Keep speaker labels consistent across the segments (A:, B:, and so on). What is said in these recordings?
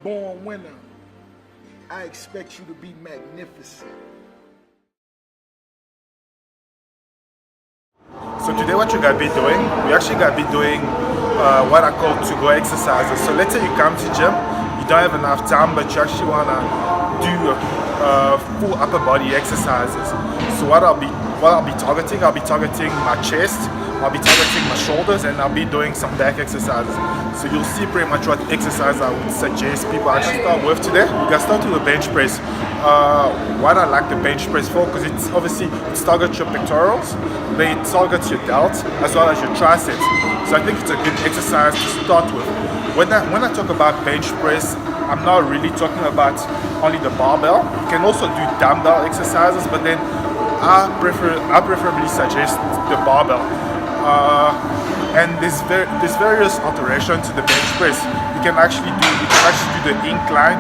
A: Born winner, I expect you to be magnificent.
B: So today what you're going to be doing, we're actually going to be doing what I call to-go exercises. So let's say you come to gym, you don't have enough time, but you actually want to do full upper body exercises. So what I'll be targeting my chest, I'll be targeting my shoulders, and I'll be doing some back exercises. So you'll see pretty much what exercise I would suggest people actually start with today. We're going to start with a bench press. What I like the bench press for, because it targets your pectorals, then it targets your delts as well as your triceps. So I think it's a good exercise to start with. When I talk about bench press, I'm not really talking about only the barbell. You can also do dumbbell exercises, but then I preferably suggest the barbell. And there's various alterations to the bench press. You can actually do the incline,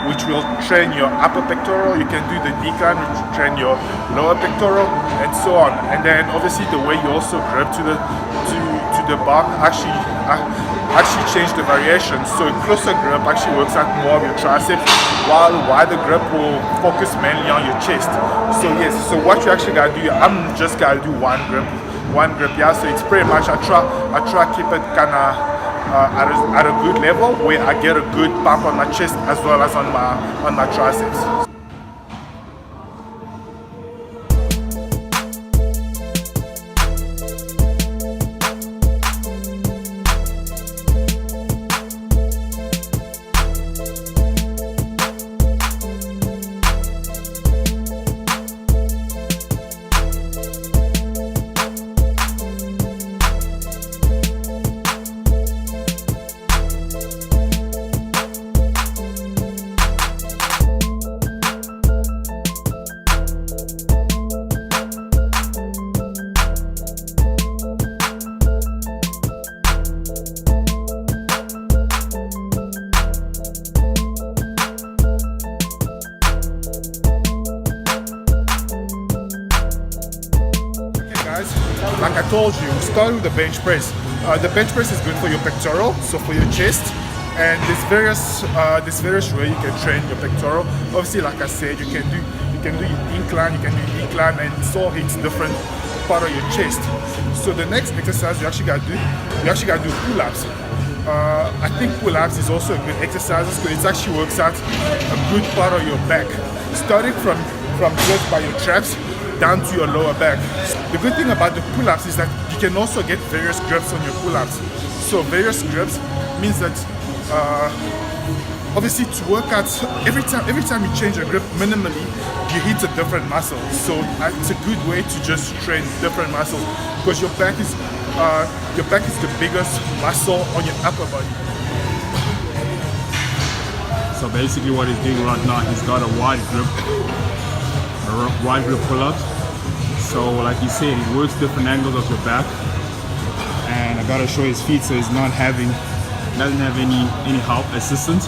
B: which will train your upper pectoral. You can do the decline, which will train your lower pectoral, and so on. And then obviously the way you also grip to the bar actually change the variation. So a closer grip actually works out more of your triceps, while wider grip will focus mainly on your chest. So yes, so what you actually gotta do, I'm just gotta do one grip, yeah. So it's pretty much I try keep it kinda at a good level where I get a good pump on my chest as well as on my triceps. Like I told you, start with the bench press. The bench press is good for your pectoral, so for your chest, and there's various ways you can train your pectoral. Obviously, like I said, you can do incline, you can do decline, and so it's different part of your chest. So the next exercise you actually gotta do pull-ups. I think pull-ups is also a good exercise because it actually works out a good part of your back, starting from just by your traps down to your lower back. The good thing about the pull-ups is that you can also get various grips on your pull-ups. So various grips means that obviously to work out every time you change your grip minimally, you hit a different muscle. So it's a good way to just train different muscles because your back is the biggest muscle on your upper body.
C: So basically what he's doing right now, he's got a wide grip pull-ups. So like you said, it works different angles of your back, and I gotta show his feet so he's doesn't have any help assistance.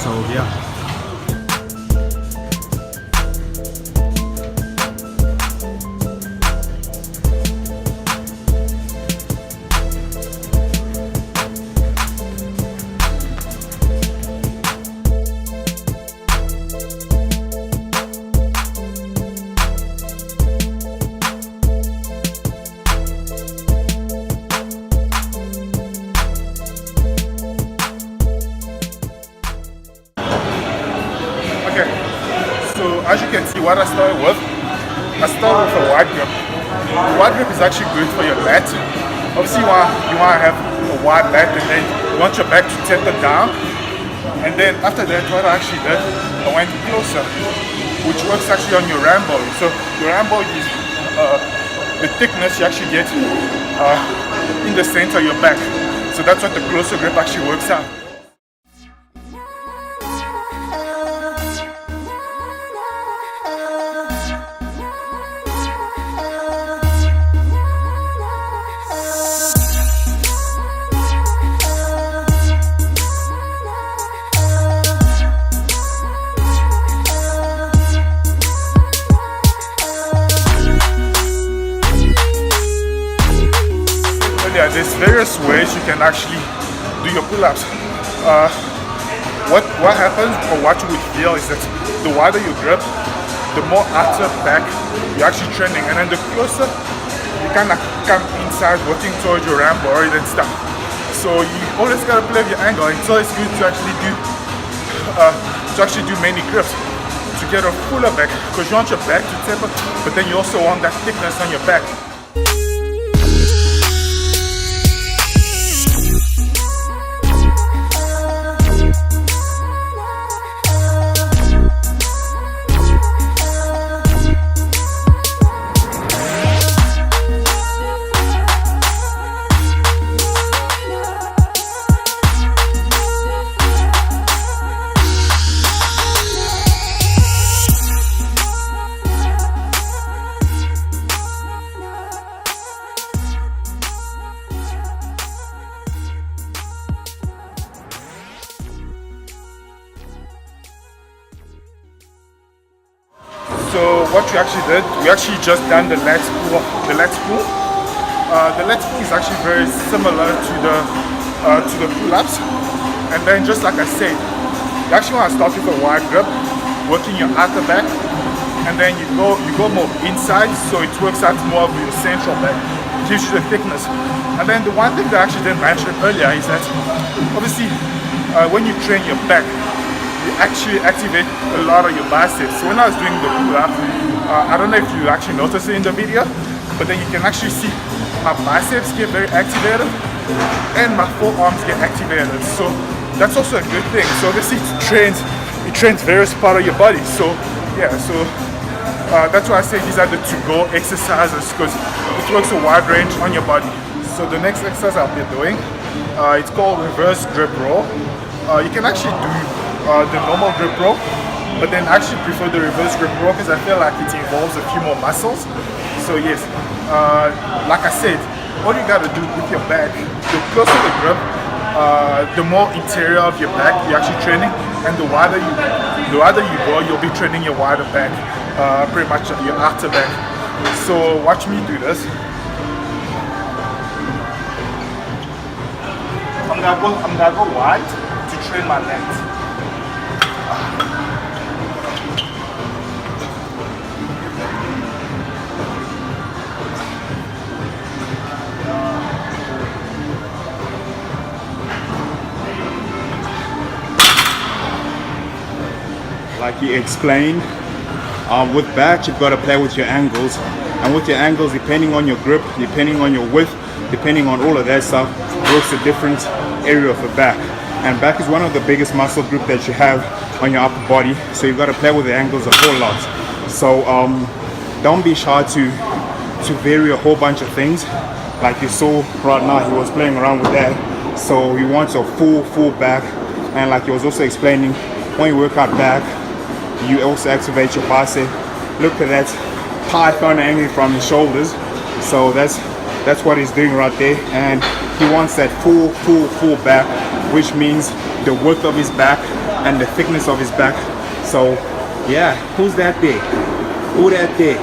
C: So yeah.
B: As you can see, what I started with a wide grip. The wide grip is actually good for your lat. Obviously, you want to have a wide lat, and then you want your back to taper down. And then after that, what I actually did, I went closer, which works actually on your Rambo. So your Rambo is the thickness you actually get in the center of your back. So that's what the closer grip actually works out. Yeah, there's various ways you can actually do your pull-ups. what happens or what you would feel is that the wider your grip, the more outer back you're actually training, and then the closer you kind of come inside working towards your rhamboid and stuff. So you always gotta play with your angle. It's always good to actually do many grips to get a fuller back, because you want your back to taper, but then you also want that thickness on your back. So what we actually did, we actually just done the lat pull. The lat pull is actually very similar to the pull-ups, and then just like I said, you actually want to start with a wide grip, working your outer back, and then you go more inside, so it works out more of your central back, gives you the thickness. And then the one thing that I actually didn't mention earlier is that obviously when you train your back, you actually activate a lot of your biceps. So when I was doing the pull-up, I don't know if you actually noticed it in the video, but then you can actually see my biceps get very activated and my forearms get activated. So that's also a good thing. So obviously it trains various parts of your body. So yeah, that's why I say these are the to-go exercises, because it works a wide range on your body. So the next exercise I'll be doing, it's called reverse grip row. You can actually do the normal grip row, but then I actually prefer the reverse grip row because I feel like it involves a few more muscles. So yes, like I said, all you gotta do with your back, the closer the grip, the more interior of your back you're actually training, and the wider you go, you'll be training your wider back, pretty much your outer back. So watch me do this. I'm gonna go wide to train my legs.
C: Like he explained, with back you've got to play with your angles, and with your angles, depending on your grip, depending on your width, depending on all of that stuff, works a different area of the back. And back is one of the biggest muscle group that you have on your upper body, so you've got to play with the angles a whole lot. So don't be shy to vary a whole bunch of things. Like you saw right now, he was playing around with that, so he wants a full back. And like he was also explaining, when you work out back, you also activate your bicep. Look at that python hanging from his shoulders. So that's what he's doing right there, and he wants that full back, which means the width of his back and the thickness of his back. So yeah, who's that there? Who that there?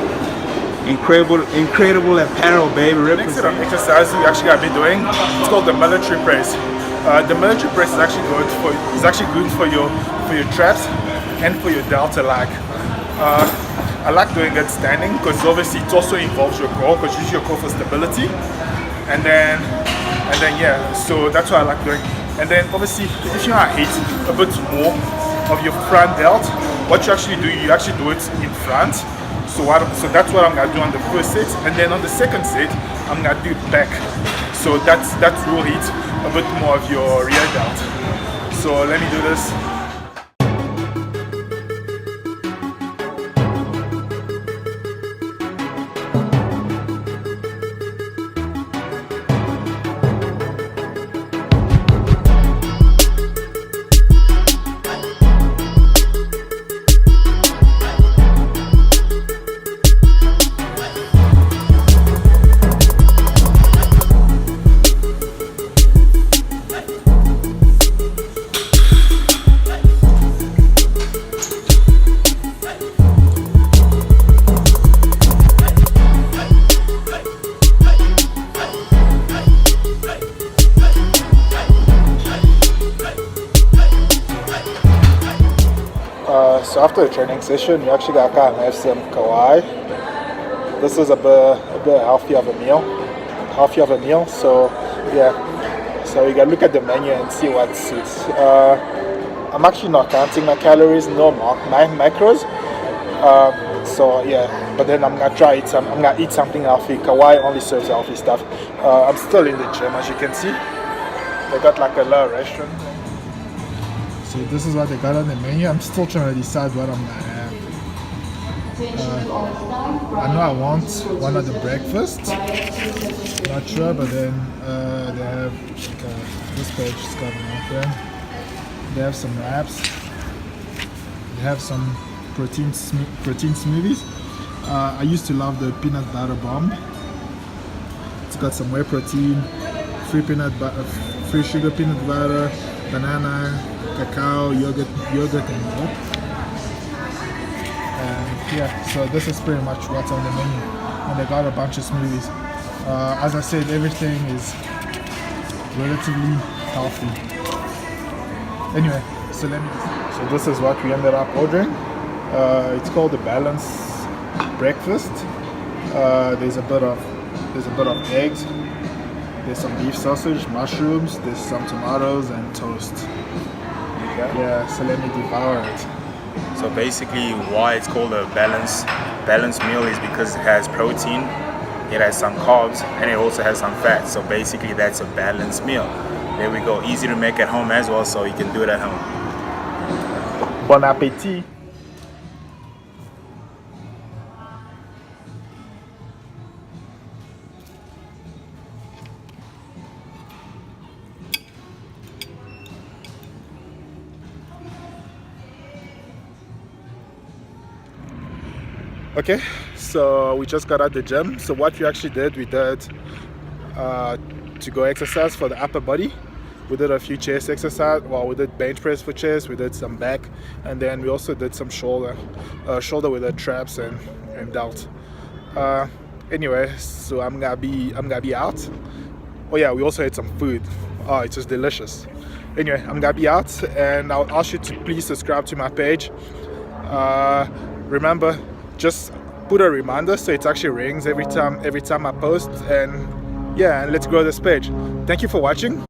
C: Incredible apparel, baby.
B: Next set of exercises we actually have been doing, it's called the military press. The military press is actually good for your traps and for your delta lag. I like doing it standing because obviously it also involves your core, because you use your core for stability. And then yeah, so that's what I like doing. And then obviously if you want to hit a bit more of your front delt, what you actually do it in front. So that's what I'm gonna do on the first set, and then on the second set I'm gonna do back. So that will hit a bit more of your rear delt. So let me do this. So after the training session, you actually got to have some kawai. This is a bit healthy of a meal. So yeah, so you gotta look at the menu and see what suits. I'm actually not counting my calories, no my macros. So yeah, but then I'm gonna eat something healthy. Kawai only serves healthy stuff. I'm still in the gym, as you can see. They got like a little restaurant. So this is what they got on the menu. I'm still trying to decide what I'm gonna have. I know I want one of the breakfasts. Not sure, but then they have this page is got enough there. They have some wraps. They have some protein smoothies. I used to love the peanut butter bomb. It's got some whey protein, free sugar peanut butter, banana, cacao, yogurt and milk. And yeah, so this is pretty much what's on the menu. And they got a bunch of smoothies. As I said, everything is relatively healthy. Anyway, so this is what we ended up ordering. It's called the Balance Breakfast. There's a bit of eggs. There's some beef sausage, mushrooms. There's some tomatoes and toast. Yeah, so let me devour it.
C: So basically, why it's called a balanced meal is because it has protein, it has some carbs, and it also has some fat. So basically, that's a balanced meal. There we go. Easy to make at home as well, so you can do it at home.
B: Bon appétit. Okay, so we just got out the gym. So what we actually did, we did to go exercise for the upper body. We did a few chest exercise. Well, we did bench press for chest, we did some back, and then we also did some shoulder with the traps and delt. Anyway, so I'm gonna be out. Oh yeah, we also had some food. Oh, it was delicious. Anyway, I'm gonna be out, and I'll ask you to please subscribe to my page. Remember, just put a reminder so it actually rings every time I post, and yeah, and let's grow this page. Thank you for watching.